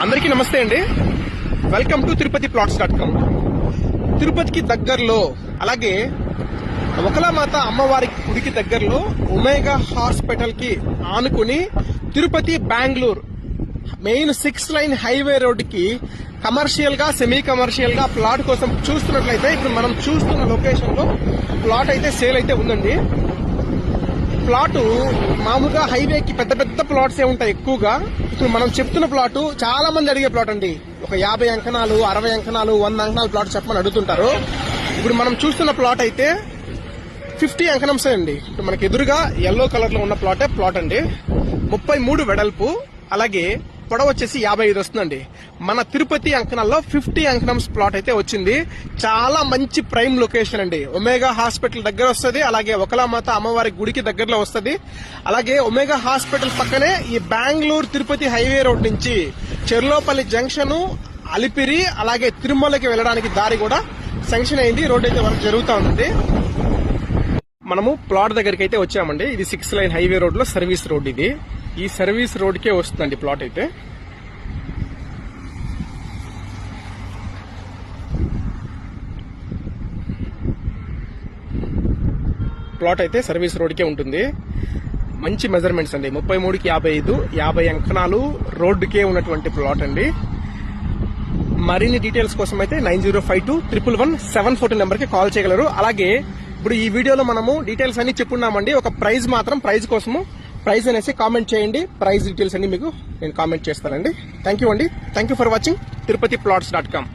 అందరికీ నమస్తే అండి. Welcome to Tirupati dot com. తిరుపతికి దగ్గరలో అలాగే ఒకలామాత అమ్మవారి గుడికి దగ్గరలో ఒమేగా హాస్పిటల్ కి ఆనుకుని Tirupati Bengaluru main 6 line highway road కి కమర్షియల్ గా సెమీ కమర్షియల్ గా ప్లాట్ కోసం చూస్తున్నట్లయితే ఇప్పుడు మనం చూస్తున్న లొకేషన్ లో ప్లాట్ అయితే సేల్ అయితే ఉందండి. ప్లాట్ మామూలుగా హైవేకి పెద్ద పెద్ద ప్లాట్స్ ఏ ఉంటాయి ఎక్కువగా. ఇప్పుడు మనం చెప్తున్న ప్లాట్ చాలా మంది అడిగే ప్లాట్ అండి. ఒక 50 అంకణాలు 60 అంకణాలు 100 అంకణాల ప్లాట్ చెప్పమని అడుగుతుంటారు. ఇప్పుడు మనం చూస్తున్న ప్లాట్ అయితే 50 అంకణంసే అండి. ఇప్పుడు మనకి ఎదురుగా ఎల్లో కలర్ లో ఉన్న ప్లాట్ అండి. 33 వెడల్పు అలాగే పొడవు వచ్చేసి 55 వస్తుందండి. మన తిరుపతి అంకణాల్లో 50 అంకణంస్ ప్లాట్ అయితే వచ్చింది. చాలా మంచి ప్రైమ్ లొకేషన్ అండి. ఒమేగా హాస్పిటల్ దగ్గర వస్తుంది, అలాగే ఒకలామాత అమ్మవారి గుడికి దగ్గరలో వస్తుంది. అలాగే ఒమేగా హాస్పిటల్ పక్కనే ఈ బెంగళూరు తిరుపతి హైవే రోడ్ నుంచి చెర్లోపల్లి జంక్షన్, అలిపిరి అలాగే తిరుమలకి వెళ్ళడానికి దారి కూడా శాంక్షన్ అయింది. రోడ్ అయితే వర్క్ జరుగుతూ ఉంది. మనము ప్లాట్ దగ్గరికి అయితే వచ్చామండి. ఇది 6 లైన్ హైవే రోడ్ లో సర్వీస్ రోడ్. ఇది ఈ సర్వీస్ రోడ్ కే వస్తుందండి ప్లాట్ అయితే. ప్లాట్ అయితే సర్వీస్ రోడ్ కే ఉంటుంది. మంచి మెజర్మెంట్స్ అండి. 33కి 55, 50 అంకణాలు రోడ్డుకే ఉన్నటువంటి ప్లాట్ అండి. మరిన్ని డీటెయిల్స్ కోసం అయితే 9052111714 నెంబర్ కి కాల్ చేయగలరు. అలాగే ఇప్పుడు ఈ వీడియోలో మనము డీటెయిల్స్ అన్ని చెప్పున్నామండి. ఒక ప్రైజ్ మాత్రం ప్రైజ్ అనేసి కామెంట్ చేయండి. ప్రైజ్ డీటెయిల్స్ అన్ని మీకు నేను కామెంట్ చేస్తానండి. థ్యాంక్ యూ అండి. Thank you for watching తిరుపతి.com.